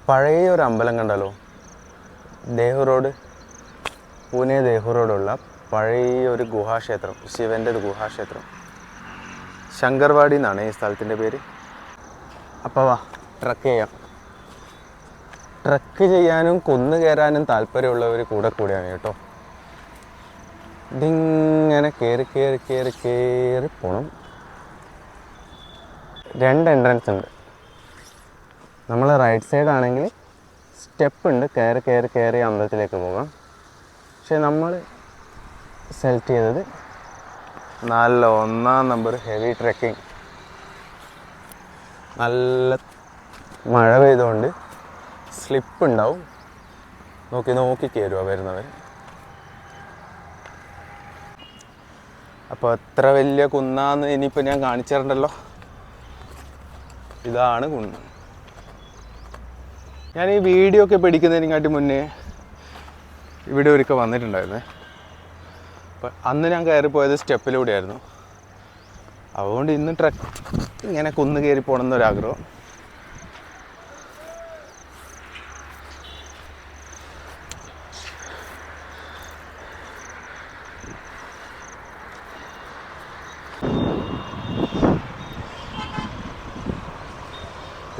പഴയ ഒരു അമ്പലം കണ്ടല്ലോ, ദേഹു റോഡ്, പൂനെ ദേഹു റോഡുള്ള പഴയ ഒരു ഗുഹാക്ഷേത്രം, ശിവൻ്റെ ഒരു ഗുഹാക്ഷേത്രം. ശങ്കർവാടി എന്നാണ് ഈ സ്ഥലത്തിൻ്റെ പേര്. അപ്പോൾ വാ ട്രക്ക് ചെയ്യാം. ട്രക്ക് ചെയ്യാനും കുന്ന് കയറാനും താല്പര്യമുള്ളവർ കൂടെയാണ് കേട്ടോ. ഇതിങ്ങനെ കയറി പോകണം. 2 എൻട്രൻസ് ഉണ്ട്. നമ്മൾ റൈറ്റ് സൈഡ് ആണെങ്കിൽ സ്റ്റെപ്പ് ഉണ്ട്, കയറി അമ്പലത്തിലേക്ക് പോകാം. പക്ഷെ നമ്മൾ സെലക്ട് ചെയ്തത് നല്ല 1ാം നമ്പർ ഹെവി ട്രെക്കിങ്. നല്ല മഴ പെയ്തുകൊണ്ട് സ്ലിപ്പ് ഉണ്ടാവും. നോക്കി കയറുക വരുന്നവർ. അപ്പോൾ എത്ര വലിയ കുന്നാന്ന് ഇനിയിപ്പോൾ ഞാൻ കാണിച്ചു തരണ്ടല്ലോ. ഇതാണ് കുന്ന്. ഞാൻ ഈ വീഡിയോ ഒക്കെ പിടിക്കുന്നതിനെക്കാട്ടി മുന്നേ ഇവിടെ ഒരിക്കൽ വന്നിട്ടുണ്ടായിരുന്നേ. അപ്പം അന്ന് ഞാൻ കയറിപ്പോയത് സ്റ്റെപ്പിലൂടെയായിരുന്നു. അതുകൊണ്ട് ഇന്ന് ട്രക്ക് ഇങ്ങനെ കുന്ന് കയറി പോകണം എന്നൊരാഗ്രഹം.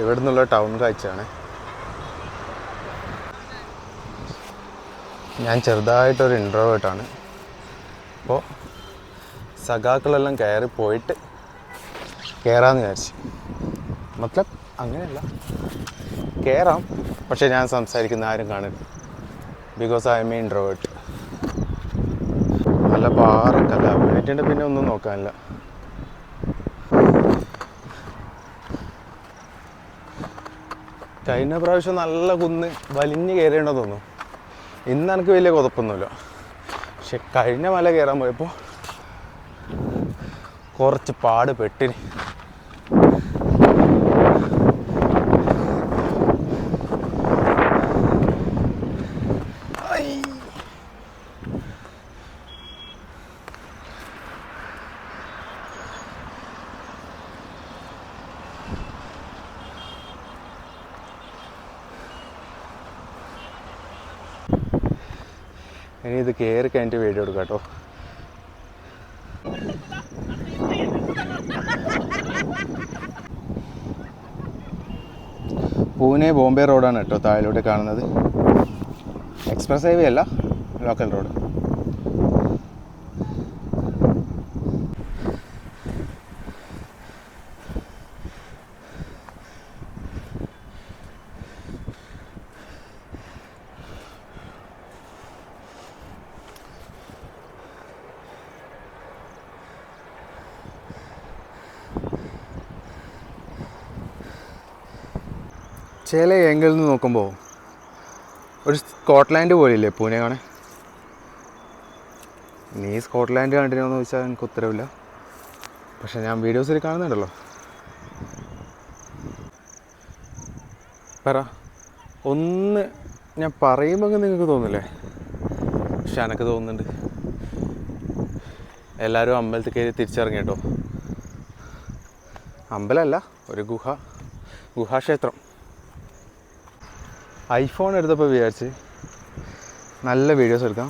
ഇവിടെ നിന്നുള്ള ടൗൺ കാഴ്ചയാണ്. ഞാൻ ചെറുതായിട്ടൊരു ഇൻട്രോവേർട്ടാണ്. അപ്പോൾ സഖാക്കളെല്ലാം കയറി പോയിട്ട് കയറാമെന്ന് വിചാരിച്ചു. മത്ലബ് അങ്ങനെയല്ല, കയറാം, പക്ഷെ ഞാൻ സംസാരിക്കുന്ന ആരും കാണരുത്. Because I M A introvert. നല്ല പാറക്കല്ല, വീണിട്ടുണ്ട്, പിന്നെ ഒന്നും നോക്കാനില്ല. കഴിഞ്ഞ പ്രാവശ്യം നല്ല കുന്ന് വലിഞ്ഞ് കയറേണ്ടോ തോന്നുന്നു. ഇന്ന് എനിക്ക് വലിയ കുഴപ്പമൊന്നുമില്ല. പക്ഷെ കഴിഞ്ഞ മല കയറാൻ പോയപ്പോൾ കുറച്ച് പാട് പെട്ടിന്. ഇനി ഇത് കയറി കഴിഞ്ഞിട്ട് വീഡിയോ എടുക്കാം കേട്ടോ. പൂനെ ബോംബെ റോഡാണ് കേട്ടോ താഴോട്ട് കാണുന്നത്. എക്സ്പ്രസ് ഹൈവേ അല്ല, ലോക്കൽ റോഡ്. ചില ഏങ്കിളിൽ നിന്ന് നോക്കുമ്പോൾ ഒരു സ്കോട്ട്ലാൻഡ് പോലില്ലേ പൂനെ കാണാൻ. നീ സ്കോട്ട്ലാൻഡ് കണ്ടിരുന്നോന്ന് ചോദിച്ചാൽ എനിക്ക് ഉത്തരവില്ല. പക്ഷെ ഞാൻ വീഡിയോസിൽ കാണുന്നുണ്ടല്ലോ. പറ, ഒന്ന് ഞാൻ പറയുമ്പോൾ നിങ്ങൾക്ക് തോന്നില്ലേ? പക്ഷെ എനിക്ക് തോന്നുന്നുണ്ട്. എല്ലാവരും അമ്പലത്തിൽ കയറി തിരിച്ചിറങ്ങി കേട്ടോ. അമ്പലമല്ല, ഒരു ഗുഹാക്ഷേത്രം. ഐഫോൺ എടുത്തപ്പോൾ വിചാരിച്ച് നല്ല വീഡിയോസ് എടുക്കാം,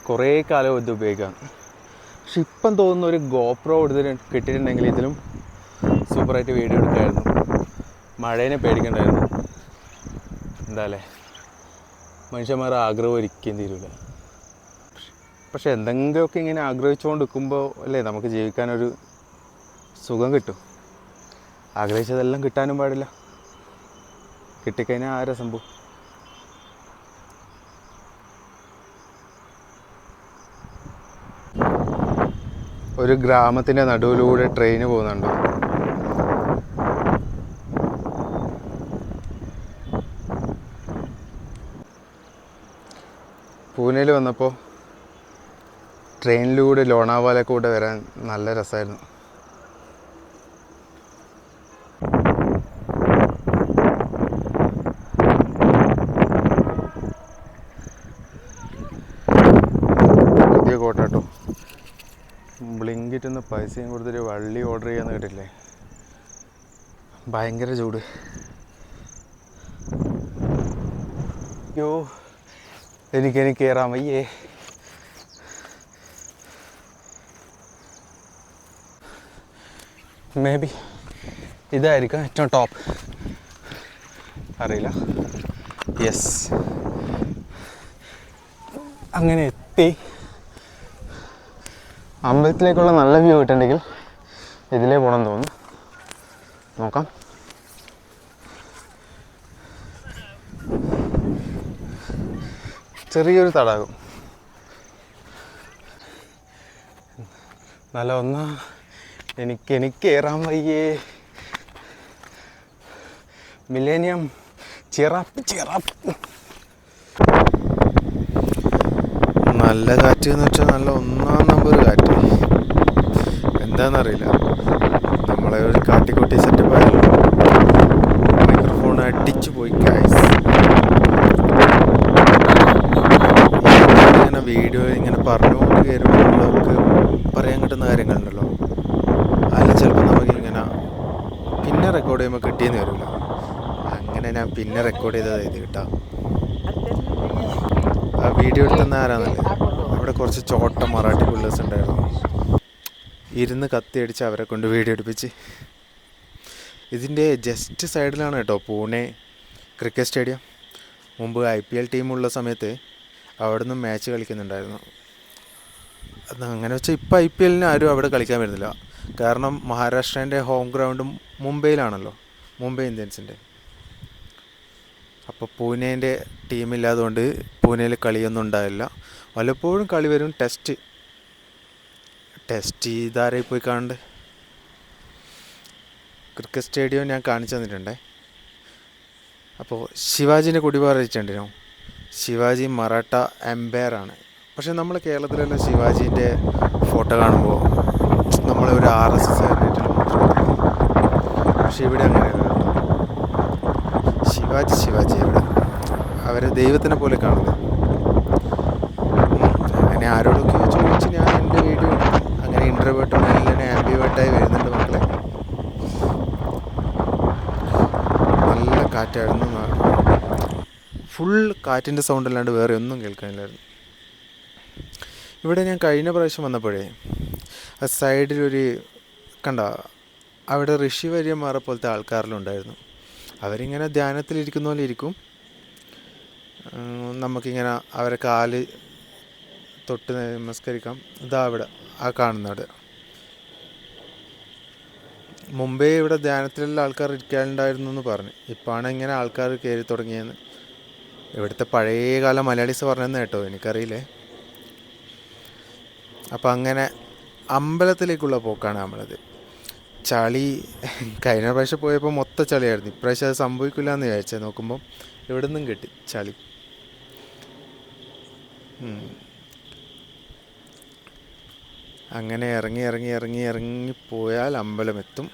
കുറേ കാലം ഇത് ഉപയോഗിക്കാം. പക്ഷെ ഇപ്പം തോന്നുന്ന ഒരു ഗോപ്രോ കിട്ടിയിട്ടുണ്ടെങ്കിൽ ഇതിലും സൂപ്പറായിട്ട് വീഡിയോ എടുക്കാമായിരുന്നു. മഴേനെ പേടിക്കണ്ടായിരുന്നു. എന്താല്ലേ, മനുഷ്യന്മാർ ആഗ്രഹം ഒരിക്കലും തീരില്ല. പക്ഷെ എന്തെങ്കിലുമൊക്കെ ഇങ്ങനെ ആഗ്രഹിച്ചുകൊണ്ട് നിൽക്കുമ്പോൾ അല്ലേ നമുക്ക് ജീവിക്കാനൊരു സുഖം കിട്ടും. ആഗ്രഹിച്ചതെല്ലാം കിട്ടാനും പാടില്ല. കിട്ടിക്കഴിഞ്ഞാൽ ആ രസം പോവും. ഒരു ഗ്രാമത്തിൻ്റെ നടുവിലൂടെ ട്രെയിന് പോകുന്നുണ്ടോ? പൂനെയിൽ വന്നപ്പോൾ ട്രെയിനിലൂടെ ലോണാവാല കൂടെ വരാൻ നല്ല രസമായിരുന്നു. കോട്ടാട്ടോ, ബ്ലിങ്കിറ്റ് ഒന്ന് പൈസയും കൊടുത്തിട്ട് വള്ളി ഓർഡർ ചെയ്യാന്ന് കേട്ടില്ലേ? ഭയങ്കര ചൂട്. യോ എനിക്ക് കയറാൻ വയ്യേ. മേ ബി ഇതായിരിക്കും ഏറ്റവും ടോപ്പ്, അറിയില്ല. യെസ്, അങ്ങനെ എത്തി. അമ്പലത്തിലേക്കുള്ള നല്ല വ്യൂ കിട്ടണമെങ്കിൽ ഇതിലേ പോകണം തോന്നുന്നു. നോക്കാം. ചെറിയൊരു തടാകം, നല്ല ഒന്നാ. എനിക്ക് കയറാൻ വയ്യേ. മില്ലേനിയം ചിറപ്പ്. നല്ല കാറ്റ് എന്ന് വെച്ചാൽ നല്ല ഒന്നാം നമ്പർ കാറ്റ്. എന്താണെന്നറിയില്ല, നമ്മളെ ഒരു കാട്ടിക്കൂട്ടി സെറ്റപ്പ് ആയല്ലോ. മൈക്രോഫോൺ അടിച്ചു പോയി ഗൈസ്. ഇങ്ങനെ വീഡിയോ ഇങ്ങനെ പറഞ്ഞുകൊണ്ട് കയറുമ്പോൾ നമുക്ക് പറയാൻ കിട്ടുന്ന കാര്യങ്ങളുണ്ടല്ലോ, അതിൽ ചിലപ്പോൾ നമുക്കിങ്ങനെ പിന്നെ റെക്കോർഡ് ചെയ്യുമ്പോൾ കിട്ടിയെന്ന് വരില്ല. അങ്ങനെ ഞാൻ പിന്നെ റെക്കോർഡ് ചെയ്തത് കിട്ടാം. ആ വീഡിയോ എടുത്തുന്ന ആരാന്നല്ലേ, അവിടെ കുറച്ച് ചോട്ട മറാഠി പിള്ളേഴ്സ് ഉണ്ടായിരുന്നു. ഇരുന്ന് കത്തി അടിച്ച് അവരെ കൊണ്ട് വീഡിയോ എടുപ്പിച്ച്. ഇതിൻ്റെ ജസ്റ്റ് സൈഡിലാണ് കേട്ടോ പൂനെ ക്രിക്കറ്റ് സ്റ്റേഡിയം. മുമ്പ് IPL ടീമുള്ള സമയത്ത് അവിടെ നിന്നും മാച്ച് കളിക്കുന്നുണ്ടായിരുന്നു. അത് അങ്ങനെ വെച്ചാൽ ഇപ്പോൾ IPL ആരും അവിടെ കളിക്കാൻ വരുന്നില്ല. കാരണം മഹാരാഷ്ട്രേൻ്റെ ഹോം ഗ്രൗണ്ടും മുംബൈയിലാണല്ലോ, മുംബൈ ഇന്ത്യൻസിൻ്റെ. അപ്പോൾ പൂനെൻ്റെ ടീമില്ലാത്തതുകൊണ്ട് പൂനെയിൽ കളിയൊന്നും ഉണ്ടാവില്ല. വല്ലപ്പോഴും കളി വരും. ടെസ്റ്റ് ഇതാരായി പോയി കാണണ്ടേ. ക്രിക്കറ്റ് സ്റ്റേഡിയം ഞാൻ കാണിച്ചു തന്നിട്ടുണ്ടേ. അപ്പോൾ ശിവാജീൻ്റെ കുടിവാറിച്ചിട്ടുണ്ടോ. ശിവാജി മറാഠ എംപയറാണ്. പക്ഷെ നമ്മൾ കേരളത്തിലെല്ലാം ശിവാജീൻ്റെ ഫോട്ടോ കാണുമ്പോൾ നമ്മളെ ഒരു RSS ആയിട്ട്. പക്ഷെ ഇവിടെ അങ്ങനെയല്ല. ശിവാജി ഇവിടെ അവരെ ദൈവത്തിനെ പോലെ കാണുന്നത്. അങ്ങനെ ആരോടൊക്കെ ചോദിച്ച് ഞാൻ എൻ്റെ വീഡിയോ അങ്ങനെ ഇൻട്രോവേർട്ടും എല്ലാം ആംബിവേർട്ടായി വരുന്നുണ്ട് മക്കളെ. നല്ല കാറ്റായിരുന്നു. ഫുൾ കാറ്റിൻ്റെ സൗണ്ട് അല്ലാണ്ട് വേറെ ഒന്നും കേൾക്കാനില്ലായിരുന്നു. ഇവിടെ ഞാൻ കഴിഞ്ഞ പ്രാവശ്യം വന്നപ്പോഴേ ആ സൈഡിലൊരു കണ്ട, അവിടെ ഋഷിവര്യന്മാരെ പോലത്തെ ആൾക്കാരെല്ലാം ഉണ്ടായിരുന്നു. അവരിങ്ങനെ ധ്യാനത്തിലിരിക്കുന്ന പോലെ ഇരിക്കും. നമുക്കിങ്ങനെ അവരെ കാല് തൊട്ട് നമസ്കരിക്കാം. ഇതാ അവിടെ ആ കാണുന്നത്. മുമ്പേ ഇവിടെ ധ്യാനത്തിലുള്ള ആൾക്കാർ ഇരിക്കാനുണ്ടായിരുന്നു എന്ന് പറഞ്ഞു. ഇപ്പോഴാണ് ഇങ്ങനെ ആൾക്കാർ കയറി തുടങ്ങിയെന്ന് ഇവിടുത്തെ പഴയകാല മലയാളീസ് പറഞ്ഞതെന്ന് കേട്ടോ, എനിക്കറിയില്ലേ. അപ്പം അങ്ങനെ അമ്പലത്തിലേക്കുള്ള പോക്കാണ് നമ്മളത്. ചളി കഴിഞ്ഞ പ്രാവശ്യം പോയപ്പോൾ മൊത്തം ചളിയായിരുന്നു. ഇപ്രാവശ്യം അത് സംഭവിക്കില്ല എന്ന് വിചാരിച്ചത്. നോക്കുമ്പോൾ ഇവിടെ നിന്നും കിട്ടി ചളി. അങ്ങനെ ഇറങ്ങി പോയാൽ അമ്പലമെത്തും.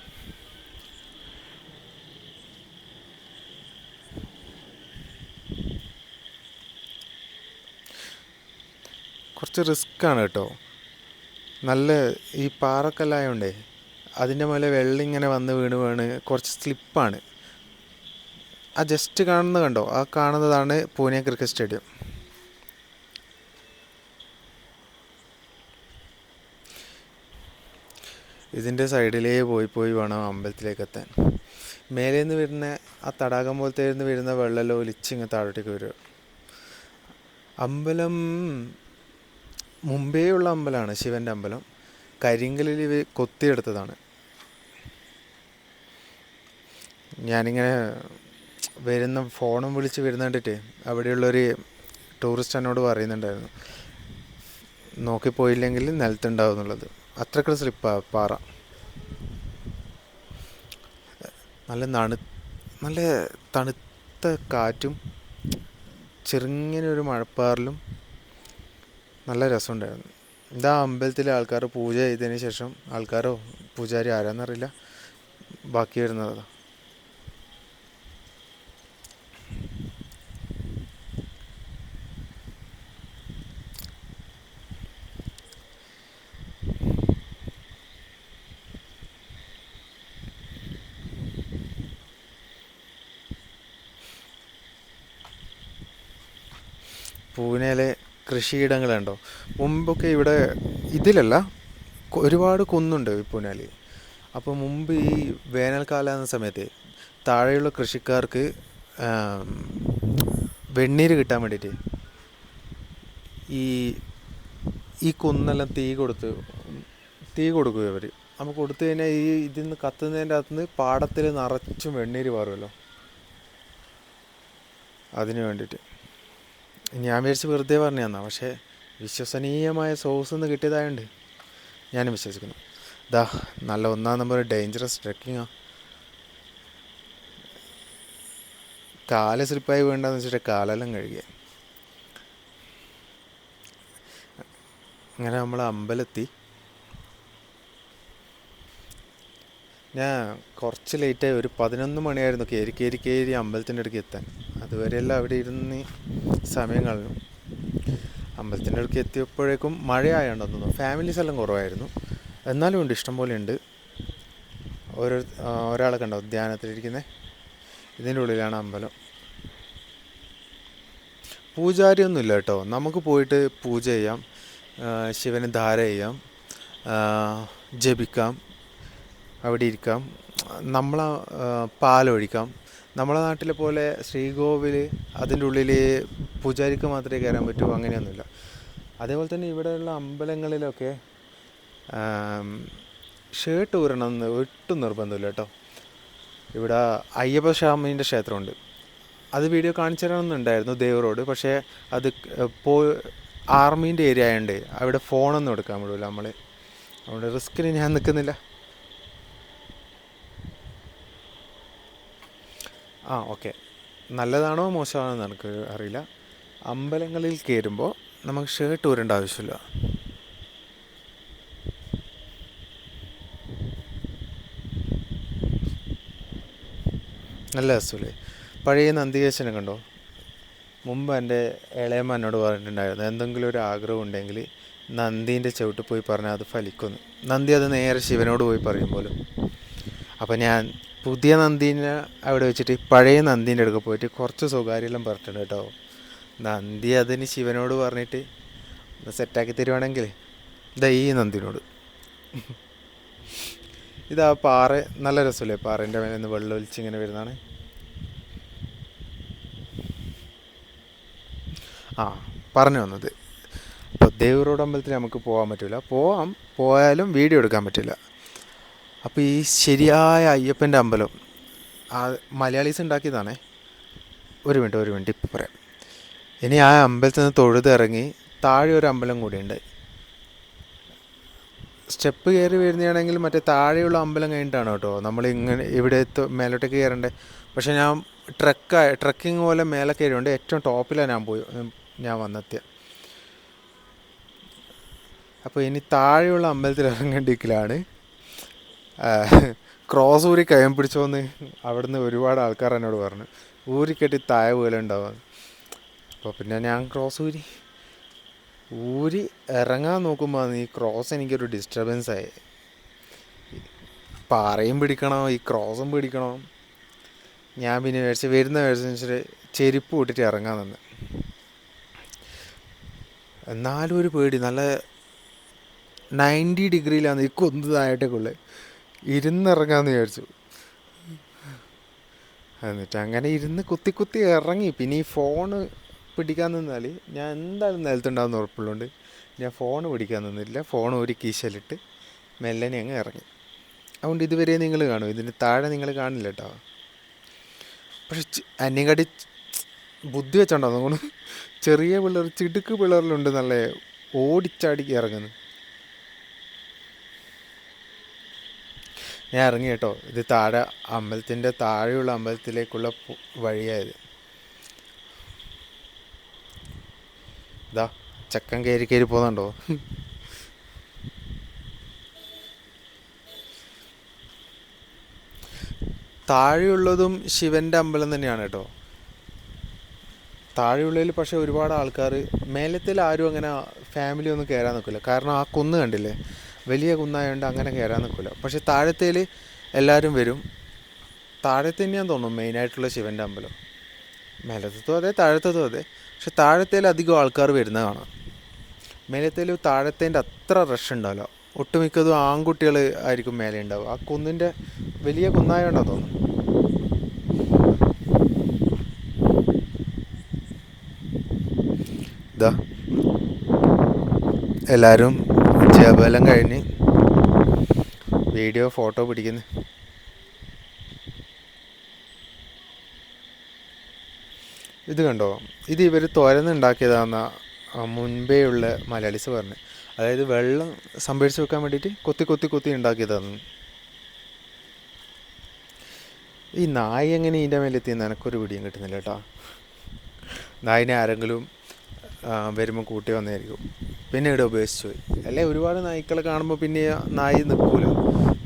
കുറച്ച് റിസ്ക്കാണ് കേട്ടോ. നല്ല ഈ പാറക്കല്ലായോണ്ടേ അതിൻ്റെ മേലെ വെള്ളം ഇങ്ങനെ വന്ന് വീണ് കുറച്ച് സ്ലിപ്പാണ്. ആ ജസ്റ്റ് കാണുന്നത് കണ്ടോ, ആ കാണുന്നതാണ് പൂനെ ക്രിക്കറ്റ് സ്റ്റേഡിയം. ഇതിൻ്റെ സൈഡിലേ പോയി വേണം അമ്പലത്തിലേക്ക് എത്താൻ. മേലേന്ന് വരുന്ന ആ തടാകം പോലത്തെ വരുന്ന വെള്ളമെല്ലാം ഒലിച്ചിങ്ങ് താഴോട്ടേക്ക് വരിക. അമ്പലം മുമ്പേ ഉള്ള അമ്പലമാണ്, ശിവൻ്റെ അമ്പലം. കരിങ്കല്ലിൽ കൊത്തിയെടുത്തതാണ്. ഞാനിങ്ങനെ ഫോണും വിളിച്ച് വരുന്ന കണ്ടിട്ട് അവിടെയുള്ളൊരു ടൂറിസ്റ്റ് എന്നോട് പറയുന്നുണ്ടായിരുന്നു, നോക്കിപ്പോയില്ലെങ്കിൽ നിലത്തുണ്ടാവും എന്നുള്ളത്. അത്രയ്ക്ക് സ്ലിപ്പാണ് പാറ. നല്ല തണുത്ത കാറ്റും ചെറുങ്ങനൊരു മഴപ്പാറിലും നല്ല രസമുണ്ടായിരുന്നു. ഇതാ അമ്പലത്തിലെ ആൾക്കാർ പൂജ ചെയ്തതിന് ശേഷം, ആൾക്കാരോ പൂജാരി ആരാന്നറിയില്ല, ബാക്കി വരുന്നതാണ്. പൂനെയിലെ കൃഷിയിടങ്ങളുണ്ടോ. മുമ്പൊക്കെ ഇവിടെ ഇതിലല്ല, ഒരുപാട് കുന്നുണ്ട് ഈ പൂനെയിൽ. അപ്പോൾ മുമ്പ് ഈ വേനൽക്കാലം എന്ന സമയത്ത് താഴെയുള്ള കൃഷിക്കാർക്ക് വെണ്ണീര് കിട്ടാൻ വേണ്ടിയിട്ട് ഈ ഈ കുന്നെല്ലാം തീ കൊടുക്കും ഇവർ. അപ്പോൾ കൊടുത്തു കഴിഞ്ഞാൽ ഈ ഇതിൽ നിന്ന് കത്തുന്നതിൻ്റെ അകത്തുനിന്ന് പാടത്തിൽ നിറച്ചും വെണ്ണീര് പാറുമല്ലോ, അതിന് വേണ്ടിയിട്ട്. ഞാൻ വിചാരിച്ച് വെറുതെ പറഞ്ഞു തന്നാ, പക്ഷേ വിശ്വസനീയമായ സോഴ്സ് നിന്ന് കിട്ടിയതായതുകൊണ്ട് ഞാനും വിശ്വസിക്കുന്നു. ഇതാ നല്ല 1-ാം നമ്പർ ഡേഞ്ചറസ് ട്രെക്കിങ്ങാണ്. കാല് സ്ലിപ്പായി വീണ്ടെന്ന് വെച്ചിട്ട് കാലെല്ലാം കഴുകിയ. അങ്ങനെ നമ്മൾ അമ്പലത്തി. ഞാൻ കുറച്ച് ലേറ്റായി, ഒരു 11 മണിയായിരുന്നു കയറി അമ്പലത്തിൻ്റെ അടുക്ക് എത്താൻ. അതുവരെയെല്ലാം അവിടെ ഇരുന്ന് സമയം കളഞ്ഞു. അമ്പലത്തിൻ്റെ അടുക്ക് എത്തിയപ്പോഴേക്കും മഴയായോണ്ടെന്ന് തോന്നുന്നു. ഫാമിലീസ് എല്ലാം കുറവായിരുന്നു, എന്നാലും ഉണ്ട്, ഇഷ്ടം പോലെ ഉണ്ട്. ഒരാളെ കണ്ടോ ധ്യാനത്തിലിരിക്കുന്നത്? ഇതിൻ്റെ ഉള്ളിലാണ് അമ്പലം. പൂജാരിയൊന്നുമില്ല കേട്ടോ. നമുക്ക് പോയിട്ട് പൂജ ചെയ്യാം, ശിവന് ധാര ചെയ്യാം, ജപിക്കാം, അവിടെ ഇരിക്കാം, നമ്മളെ പാലൊഴിക്കാം. നമ്മളെ നാട്ടിലെ പോലെ ശ്രീകോവിൽ അതിൻ്റെ ഉള്ളിൽ പൂജാരിക്ക് മാത്രമേ കയറാൻ പറ്റൂ, അങ്ങനെയൊന്നുമില്ല. അതേപോലെ തന്നെ ഇവിടെയുള്ള അമ്പലങ്ങളിലൊക്കെ ഷർട്ട് ഊരണമെന്ന് ഒട്ടും നിർബന്ധമില്ല കേട്ടോ. ഇവിടെ അയ്യപ്പ സ്വാമീൻ്റെ ക്ഷേത്രമുണ്ട്, അത് വീഡിയോ കാണിച്ചു തരണമെന്നുണ്ടായിരുന്നു ദേവ് റോഡ്. പക്ഷേ അത് ആർമീൻ്റെ ഏരിയ ആയതുകൊണ്ട് അവിടെ ഫോണൊന്നും എടുക്കാൻ വിടില്ല നമ്മൾ. അതുകൊണ്ട് റിസ്കിന് ഞാൻ നിൽക്കുന്നില്ല. ഓക്കെ, നല്ലതാണോ മോശമാണോ എന്ന് എനിക്ക് അറിയില്ല. അമ്പലങ്ങളിൽ കയറുമ്പോൾ നമുക്ക് ഷർട്ട് ഊരേണ്ട ആവശ്യമില്ല. നല്ല രസമില്ലേ? പഴയ നന്ദികേശനെ കണ്ടോ? മുമ്പ് എൻ്റെ ഇളയമ്മ എന്നോട് പറഞ്ഞിട്ടുണ്ടായിരുന്നു, എന്തെങ്കിലും ഒരു ആഗ്രഹം ഉണ്ടെങ്കിൽ നന്ദീൻ്റെ ചവിട്ട് പോയി പറഞ്ഞാൽ അത് ഫലിക്കുന്നു. നന്ദി അത് നേരെ ശിവനോട് പോയി പറയും പോലും. അപ്പോൾ ഞാൻ പുതിയ നന്ദീനെ അവിടെ വെച്ചിട്ട് പഴയ നന്ദീൻ്റെ അടുക്ക പോയിട്ട് കുറച്ച് സ്വകാര്യമെല്ലാം പറഞ്ഞിട്ടുണ്ട് കേട്ടോ. നന്ദി അതിന് ശിവനോട് പറഞ്ഞിട്ട് സെറ്റാക്കി തരുവാണെങ്കിൽ ഇതാ ഈ നന്ദിനോട്. ഇതാ പാറ, നല്ല രസമല്ലേ? പാറേൻ്റെ മേലെ നിന്ന് വെള്ളം ഒലിച്ചിങ്ങനെ വരുന്നതാണ്. പറഞ്ഞു വന്നത്, ഇപ്പോൾ ദേവ് റോഡ് അമ്പലത്തിൽ നമുക്ക് പോകാൻ പറ്റില്ല. പോയാലും വീഡിയോ എടുക്കാൻ പറ്റില്ല. അപ്പോൾ ഈ ശരിയായ അയ്യപ്പൻ്റെ അമ്പലം മലയാളീസ് ഉണ്ടാക്കിയതാണേ. ഒരു മിനിറ്റ് ഇപ്പോൾ പറയാം. ഇനി ആ അമ്പലത്തിൽ നിന്ന് തൊഴുതിറങ്ങി താഴെ ഒരു അമ്പലം കൂടിയുണ്ട്. സ്റ്റെപ്പ് കയറി വരുന്നതാണെങ്കിൽ മറ്റേ താഴെയുള്ള അമ്പലം കഴിഞ്ഞിട്ടാണ് കേട്ടോ നമ്മൾ ഇങ്ങനെ ഇവിടെ മേലോട്ടേക്ക് കയറേണ്ടത്. പക്ഷേ ഞാൻ ട്രക്കിങ് പോലെ മേലെ കയറിയുണ്ട്. ഏറ്റവും ടോപ്പിലാണ് ഞാൻ വന്നെത്തിയത്. അപ്പോൾ ഇനി താഴെയുള്ള അമ്പലത്തിൽ ഇറങ്ങേണ്ടിക്കലാണ്. ക്രോസ് ഊരി കയം പിടിച്ചോന്ന് അവിടുന്ന് ഒരുപാട് ആൾക്കാർ എന്നോട് പറഞ്ഞു, ഊരിക്കെട്ടി താഴെ പോലെ ഉണ്ടാവും. അപ്പോൾ പിന്നെ ഞാൻ ക്രോസ് ഊരി ഇറങ്ങാൻ നോക്കുമ്പോൾ ഈ ക്രോസ് എനിക്കൊരു ഡിസ്റ്റർബൻസായി. പാറയും പിടിക്കണം, ഈ ക്രോസും പിടിക്കണം. ഞാൻ പിന്നെ വരുന്ന ചെരുപ്പ് കൂട്ടിയിട്ട് ഇറങ്ങാൻ നിന്ന്. എന്നാലും ഒരു പേടി, നല്ല 90 ഡിഗ്രിയിലാണ് ഈ കൊന്നതായിട്ടേക്കുള്ളത്. ഇരുന്നിറങ്ങാമെന്ന് വിചാരിച്ചു. എന്നിട്ട് അങ്ങനെ ഇരുന്ന് കുത്തി ഇറങ്ങി. പിന്നെ ഈ ഫോണ് പിടിക്കാൻ നിന്നാൽ ഞാൻ എന്തായാലും നിലത്തുണ്ടാകുന്ന ഉറപ്പുള്ളതുകൊണ്ട് ഞാൻ ഫോൺ പിടിക്കാൻ നിന്നില്ല. ഫോൺ ഒരു കീശയിലിട്ട് മെല്ലനെ അങ്ങ് ഇറങ്ങി. അതുകൊണ്ട് ഇതുവരെ നിങ്ങൾ കാണും, ഇതിന് താഴെ നിങ്ങൾ കാണില്ല കേട്ടോ. പക്ഷെ അന്നെക്കാട്ടി ബുദ്ധി വെച്ചോണ്ടോ നമ്മൾ ചെറിയ പിള്ളേർ, ചിടുക്ക് പിള്ളേരിലുണ്ട് നല്ല ഓടിച്ചാടിക്ക് ഇറങ്ങുന്നു. ഞാൻ ഇറങ്ങി കേട്ടോ. ഇത് താഴെ അമ്പലത്തിൻ്റെ താഴെയുള്ള അമ്പലത്തിലേക്കുള്ള വഴിയായത്. ഇതാ ചക്കൻ കയറി പോകുന്നുണ്ടോ? താഴെയുള്ളതും ശിവൻ്റെ അമ്പലം തന്നെയാണ് കേട്ടോ. താഴെയുള്ളതിൽ പക്ഷേ ഒരുപാട് ആൾക്കാർ, മേലത്തിൽ ആരും അങ്ങനെ ഫാമിലി ഒന്നും കയറാൻ നിൽക്കില്ല. കാരണം ആ കുന്ന് കണ്ടില്ലേ, വലിയ കുന്നായതുകൊണ്ട് അങ്ങനെ കയറാൻ നിൽക്കില്ല. പക്ഷേ താഴത്തേൽ എല്ലാവരും വരും. താഴത്തെ തന്നെയാന്ന് തോന്നുന്നു മെയിനായിട്ടുള്ള ശിവൻ്റെ അമ്പലം. മേലത്തതും അതെ താഴത്തതും അതെ. പക്ഷെ താഴത്തേൽ അധികം ആൾക്കാർ വരുന്നത് കാണാം. മേലത്തേൽ താഴത്തേൻ്റെ അത്ര റഷ് ഉണ്ടാവില്ല. ഒട്ടുമിക്കതും ആൺകുട്ടികൾ ആയിരിക്കും മേലെ ഉണ്ടാവുക. ആ കുന്നിൻ്റെ വലിയ കുന്നായോണ്ടോ തോന്നുന്നു. ഇതാ എല്ലാവരും ജബലം കഴിഞ്ഞ് വീഡിയോ ഫോട്ടോ പിടിക്കുന്നു. ഇത് കണ്ടോ, ഇത് ഇവർ തുരന്നുണ്ടാക്കിയതാണെന്നാണ് മുൻപേ ഉള്ള മലയാളീസ് പറഞ്ഞത്. അതായത് വെള്ളം സംഭരിച്ച് വെക്കാൻ വേണ്ടിയിട്ട് കൊത്തി കൊത്തി കൊത്തി ഉണ്ടാക്കിയതാണ്. ഈ നായ എങ്ങനെ ഇതിൻ്റെ മേലെത്തിയെന്ന് എനക്കൊരു പിടിയും കിട്ടുന്നില്ല കേട്ടോ. നായിനെ ആരെങ്കിലും വരുമ്പോൾ കൂട്ടി വന്നായിരിക്കും, പിന്നെ ഇവിടെ ഉപേക്ഷിച്ചു പോയി. അല്ലേ ഒരുപാട് നായ്ക്കളെ കാണുമ്പോൾ പിന്നെ നായി നിൽക്കൂല.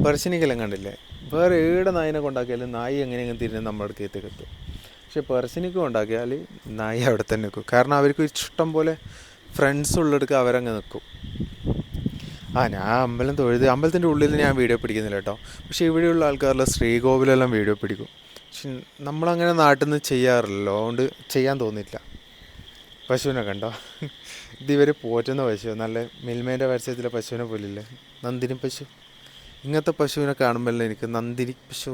പെർശനിക്കെല്ലാം കണ്ടില്ലേ, വേറെ ഏടെ നായിനെ കൊണ്ടാക്കിയാലും നായി എങ്ങനെയെങ്കിലും തിരിഞ്ഞ് നമ്മുടെ അടുത്തേക്ക് എത്തും. പക്ഷെ പെർശനിക്ക് കൊണ്ടാക്കിയാൽ നായി അവിടെ തന്നെ നിൽക്കും. കാരണം അവർക്ക് ഇഷ്ടം പോലെ ഫ്രണ്ട്സ് ഉള്ളിടക്ക് അവരങ്ങ് നിൽക്കും. ഞാൻ അമ്പലം തൊഴുത് അമ്പലത്തിൻ്റെ ഉള്ളിൽ ഞാൻ വീഡിയോ പിടിക്കുന്നില്ല കേട്ടോ. പക്ഷേ ഇവിടെയുള്ള ആൾക്കാരെല്ലാം ശ്രീകോവിലെല്ലാം വീഡിയോ പിടിക്കും. പക്ഷെ നമ്മളങ്ങനെ നാട്ടിൽ നിന്ന് ചെയ്യാറില്ലല്ലോ, അതുകൊണ്ട് ചെയ്യാൻ തോന്നിയില്ല. പശുവിനെ കണ്ടോ, ഇതിവർ പോറ്റുന്ന പശു, നല്ല മിൽമേൻ്റെ പരസ്യത്തിലെ പശുവിനെ പോലില്ലേ, നന്ദിനി പശു. ഇങ്ങനത്തെ പശുവിനെ കാണുമ്പോഴല്ലേ എനിക്ക് നന്ദിനി പശു.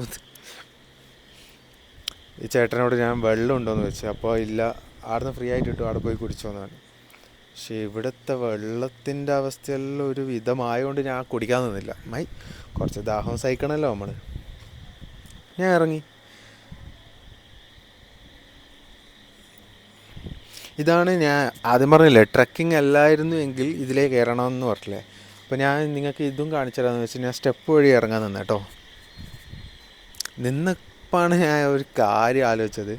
ഈ ചേട്ടനോട് ഞാൻ വെള്ളം ഉണ്ടോയെന്ന് വെച്ചു. അപ്പോൾ ഇല്ല, ആടുന്ന് ഫ്രീ ആയിട്ട് കിട്ടും, അവിടെ പോയി കുടിച്ചോന്നാണ്. പക്ഷേ ഇവിടുത്തെ വെള്ളത്തിൻ്റെ അവസ്ഥയെല്ലാം ഒരു വിധമായതുകൊണ്ട് ഞാൻ കുടിക്കാൻ നിന്നില്ല. കുറച്ച് ദാഹം സഹിക്കണമല്ലോ നമ്മൾ. ഞാൻ ഇറങ്ങി. ഇതാണ് ഞാൻ ആദ്യം പറഞ്ഞില്ലേ, ട്രക്കിംഗ് അല്ലായിരുന്നു എങ്കിൽ ഇതിലേ കയറണമെന്ന് പറഞ്ഞില്ലേ. അപ്പോൾ ഞാൻ നിങ്ങൾക്ക് ഇതും കാണിച്ചു തരാമെന്ന് വെച്ചാൽ ഞാൻ സ്റ്റെപ്പ് വഴി ഇറങ്ങാൻ നിന്ന് കേട്ടോ. നിന്നപ്പാണ് ഞാൻ ഒരു കാര്യം ആലോചിച്ചത്.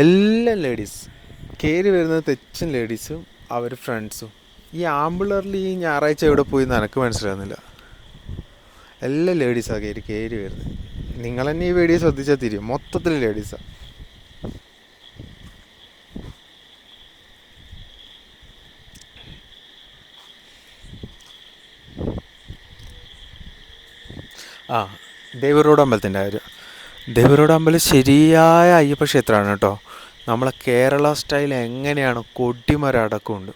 എല്ലാം ലേഡീസ് കയറി വരുന്നത്, തെച്ചും ലേഡീസും അവർ ഫ്രണ്ട്സും. ഈ ആമ്പിളറിൽ ഈ ഞായറാഴ്ച എവിടെ പോയി എന്ന് എനിക്ക് മനസ്സിലാകുന്നില്ല. എല്ലാം ലേഡീസാണ് കയറി വരുന്നത്. നിങ്ങൾ തന്നെ ഈ വീഡിയോ ശ്രദ്ധിച്ചാൽ തിരിയും, മൊത്തത്തിൽ ലേഡീസാണ്. ദേവറോഡ് അമ്പലത്തിൻ്റെ കാര്യം. ദേവറോഡ് അമ്പലം ശരിയായ അയ്യപ്പ ക്ഷേത്രമാണ് കേട്ടോ. നമ്മളെ കേരള സ്റ്റൈൽ എങ്ങനെയാണ്, കൊടിമരം അടക്കമുണ്ട്.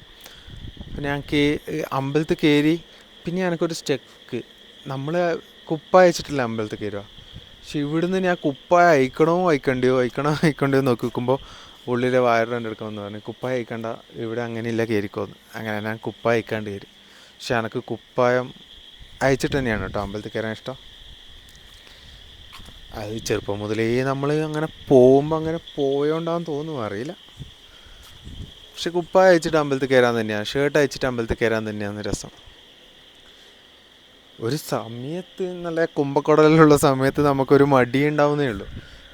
അപ്പം ഞാൻ അമ്പലത്തിൽ കയറി. പിന്നെ എനിക്കൊരു സ്റ്റെക്ക്, നമ്മൾ കുപ്പായ അയച്ചിട്ടില്ല അമ്പലത്തിൽ കയറുക. പക്ഷെ ഇവിടുന്ന് ഞാൻ കുപ്പായ അയക്കണോ അയക്കണ്ടയോ നോക്കി നിൽക്കുമ്പോൾ ഉള്ളിലെ വയറിൻ്റെ എടുക്കണമെന്ന് പറഞ്ഞു, കുപ്പായ അയക്കണ്ട, ഇവിടെ അങ്ങനെയില്ല, കയറിക്കോന്ന്. അങ്ങനെ ഞാൻ കുപ്പായ അയക്കാണ്ട് കയറി. പക്ഷെ എനിക്ക് കുപ്പായം അയച്ചിട്ട് തന്നെയാണ് കേട്ടോ അമ്പലത്തിൽ കയറാൻ ഇഷ്ടം. അത് ചെറുപ്പം മുതലേ നമ്മൾ അങ്ങനെ പോകുമ്പോൾ അങ്ങനെ പോയോണ്ടാന്ന് തോന്നുന്നു, അറിയില്ല. പക്ഷെ കുപ്പായ അയച്ചിട്ട് അമ്പലത്തിൽ കയറാൻ തന്നെയാണ്, ഷർട്ട് അയച്ചിട്ട് അമ്പലത്തിൽ കയറാൻ തന്നെയാണ് രസം. ഒരു സമയത്ത് നല്ല കുമ്പക്കുടലുള്ള സമയത്ത് നമുക്കൊരു മടി ഉണ്ടാവുന്നേ ഉള്ളൂ.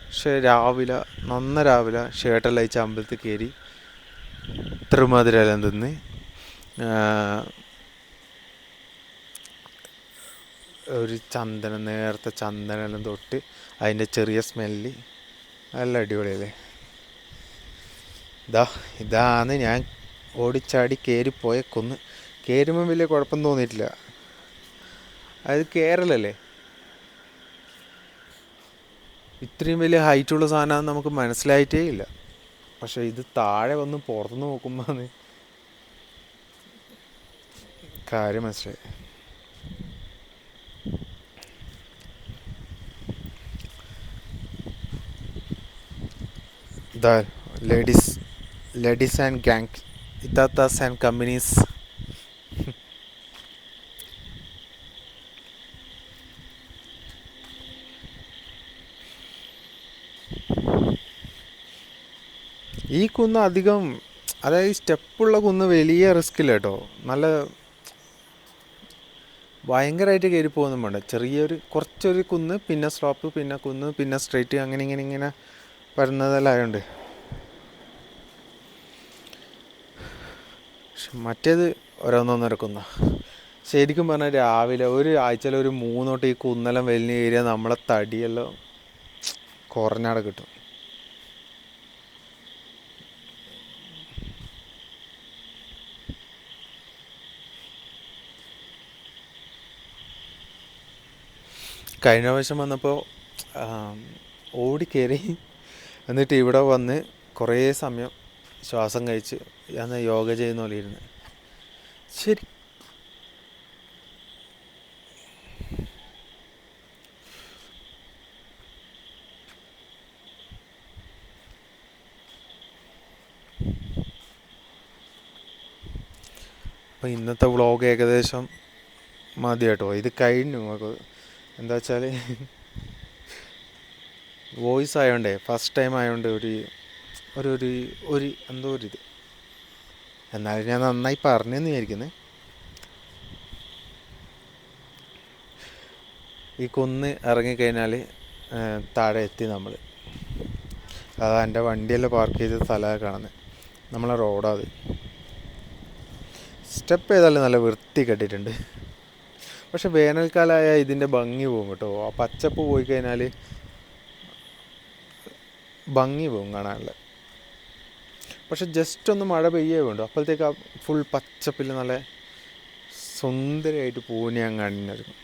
പക്ഷെ രാവിലെ ഷർട്ടെല്ലാം അയച്ച് അമ്പലത്തിൽ കയറി തിരുമധുരെല്ലാം തിന്ന് ഒരു നേരത്തെ ചന്ദനെല്ലാം തൊട്ട് അതിൻ്റെ ചെറിയ സ്മെല്ല് നല്ല അടിപൊളിയല്ലേ. ഇതാണ് ഞാൻ ഓടിച്ചാടി കയറിപ്പോയ കുന്ന്. കയറുമ്പോൾ വലിയ കുഴപ്പം തോന്നിയിട്ടില്ല. അത് കേരളല്ലേ, ഇത്രയും വലിയ ഹൈറ്റുള്ള സാധനമാണെന്ന് നമുക്ക് മനസ്സിലായിട്ടേ ഇല്ല. പക്ഷെ ഇത് താഴെ വന്ന് പുറത്തുനിന്ന് നോക്കുമ്പോൾ കാര്യം മനസ്സിലായി. ലേഡീസ് ആൻഡ് ഗാങ്, ഇത്താത്താസ് ആൻഡ് കമ്പനീസ്. ഈ കുന്ന് അധികം, അതായത് സ്റ്റെപ്പുള്ള കുന്ന് വലിയ റിസ്ക് ഇല്ല കേട്ടോ. നല്ല ഭയങ്കരമായിട്ട് കയറി പോകുന്നും വേണ്ട, കുറച്ചൊരു കുന്ന്, പിന്നെ സ്ലോപ്പ്, പിന്നെ കുന്ന്, പിന്നെ സ്ട്രെയിറ്റ്, അങ്ങനെ ഇങ്ങനെ വരുന്നതെല്ലായതുകൊണ്ട്. പക്ഷെ മറ്റേത് ഓരോന്നൊന്നര കുന്ന. ശരിക്കും പറഞ്ഞാൽ രാവിലെ ഒരു ആഴ്ചയിൽ ഒരു 3 തൊട്ട് ഈ കുന്നെല്ലാം വലിയ ഏരിയ നമ്മളെ തടിയെല്ലാം കുറഞ്ഞാടെ കിട്ടും. കഴിഞ്ഞ പ്രാവശ്യം വന്നപ്പോൾ ഓടിക്കയറി. എന്നിട്ട് ഇവിടെ വന്ന് കുറേ സമയം ശ്വാസം കഴിച്ച് ഞാൻ യോഗ ചെയ്യുന്ന പോലെ ഇരുന്ന്. ശരി. അപ്പോൾ ഇന്നത്തെ വ്ളോഗ് ഏകദേശം മതി കേട്ടോ. ഇത് കഴിഞ്ഞു. എന്താ വെച്ചാൽ വോയിസ് ആയതുകൊണ്ടേ, ഫസ്റ്റ് ടൈം ആയതുകൊണ്ട് ഒരു എന്തോ ഒരിത്. എന്നാലും ഞാൻ നന്നായി പറഞ്ഞെന്ന് വിചാരിക്കുന്നത്. ഈ കുന്ന് ഇറങ്ങിക്കഴിഞ്ഞാൽ താഴെ എത്തി നമ്മൾ. അതാ എൻ്റെ വണ്ടിയെല്ലാം പാർക്ക് ചെയ്ത സ്ഥലമാണ് കാണുന്നത്. നമ്മളെ റോഡാത്. സ്റ്റെപ്പ് ഏതായാലും നല്ല വൃത്തി കെട്ടിയിട്ടുണ്ട്. പക്ഷെ വേനൽക്കാലമായ ഇതിൻ്റെ ഭംഗി പോകും കേട്ടോ. ആ പച്ചപ്പ് പോയി കഴിഞ്ഞാൽ ഭംഗി പോകും കാണാനുള്ള. പക്ഷെ ജസ്റ്റ് ഒന്ന് മഴ പെയ്യേ വേണ്ടു, അപ്പോഴത്തേക്ക് ആ ഫുൾ പച്ചപ്പിൽ നല്ല സുന്ദരമായിട്ട് പൂവിനെ ഞാൻ കണ്ടിരുന്നു.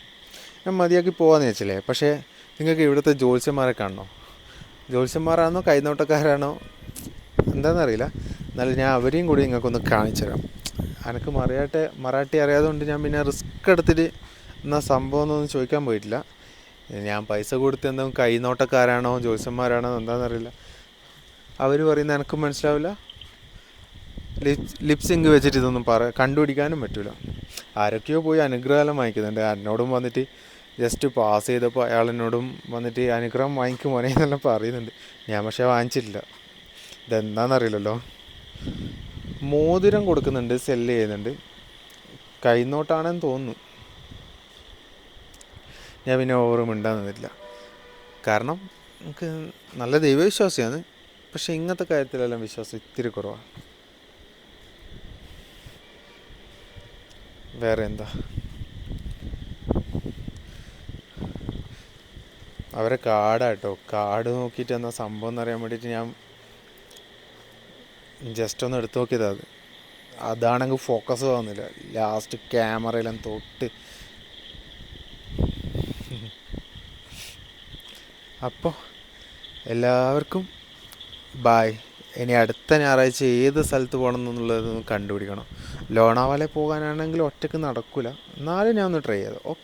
ഞാൻ മതിയാക്കി പോകാമെന്ന് വെച്ചില്ലേ. പക്ഷേ നിങ്ങൾക്ക് ഇവിടുത്തെ ജ്യോത്സ്യന്മാരെ കാണണോ? ജ്യോത്സ്യന്മാരാണോ കൈനോട്ടക്കാരാണോ എന്താണെന്നറിയില്ല. എന്നാലും ഞാൻ അവരെയും കൂടി നിങ്ങൾക്കൊന്ന് കാണിച്ചു തരാം. എനിക്ക് മറാഠി അറിയാത്തതുകൊണ്ട് ഞാൻ പിന്നെ റിസ്ക് എടുത്തിട്ട് എന്നാൽ സംഭവം എന്നൊന്നും ചോദിക്കാൻ പോയിട്ടില്ല. ഞാൻ പൈസ കൊടുത്ത് എന്തെങ്കിലും കൈനോട്ടക്കാരാണോ ജ്യോത്സ്യന്മാരാണോ എന്താണെന്നറിയില്ല. അവർ പറയുന്നത് എനിക്ക് മനസ്സിലാവില്ല. ലിപ്സിങ്ക് വെച്ചിട്ട് ഇതൊന്നും കണ്ടുപിടിക്കാനും പറ്റില്ല. ആരൊക്കെയോ പോയി അനുഗ്രഹം വാങ്ങിക്കുന്നുണ്ട്. എന്നോടും വന്നിട്ട് ജസ്റ്റ് പാസ് ചെയ്തപ്പോൾ അയാൾ എന്നോടും വന്നിട്ട് അനുഗ്രഹം വാങ്ങിക്കും മോനെ എന്നെല്ലാം പറയുന്നുണ്ട്. ഞാൻ പക്ഷേ വാങ്ങിച്ചിട്ടില്ല. ഇതെന്താണെന്നറിയില്ലല്ലോ. മോതിരം കൊടുക്കുന്നുണ്ട്, സെല്ല് ചെയ്യുന്നുണ്ട്. കൈനോട്ടാണെന്ന് തോന്നുന്നു. ഞാൻ പിന്നെ ഓവറും മിണ്ടാൻ നിന്നിട്ടില്ല. കാരണം നമുക്ക് നല്ല ദൈവവിശ്വാസിയാണ്. പക്ഷെ ഇങ്ങനത്തെ കാര്യത്തിലെല്ലാം വിശ്വാസം ഇത്തിരി കുറവാണ്. വേറെ എന്താ, അവരെ കാടാട്ടോ. കാട് നോക്കിയിട്ട് എന്താ സംഭവം എന്നറിയാൻ വേണ്ടിയിട്ട് ഞാൻ ജസ്റ്റ് ഒന്ന് എടുത്തു നോക്കിയതാണ്. അതാണെങ്കിൽ ഫോക്കസ് ആവുന്നില്ല. ലാസ്റ്റ് ക്യാമറയെല്ലാം തൊട്ട്. അപ്പോൾ എല്ലാവർക്കും ബായ്. ഇനി അടുത്ത ഞായറാഴ്ച ഏത് സ്ഥലത്ത് പോകണം എന്നുള്ളത് കണ്ടുപിടിക്കണം. ലോണാവാല പോകാനാണെങ്കിൽ ഒറ്റയ്ക്ക് നടക്കില്ല. എന്നാലും ഞാൻ ഒന്ന് ട്രൈ ചെയ്തു. ഓക്കെ.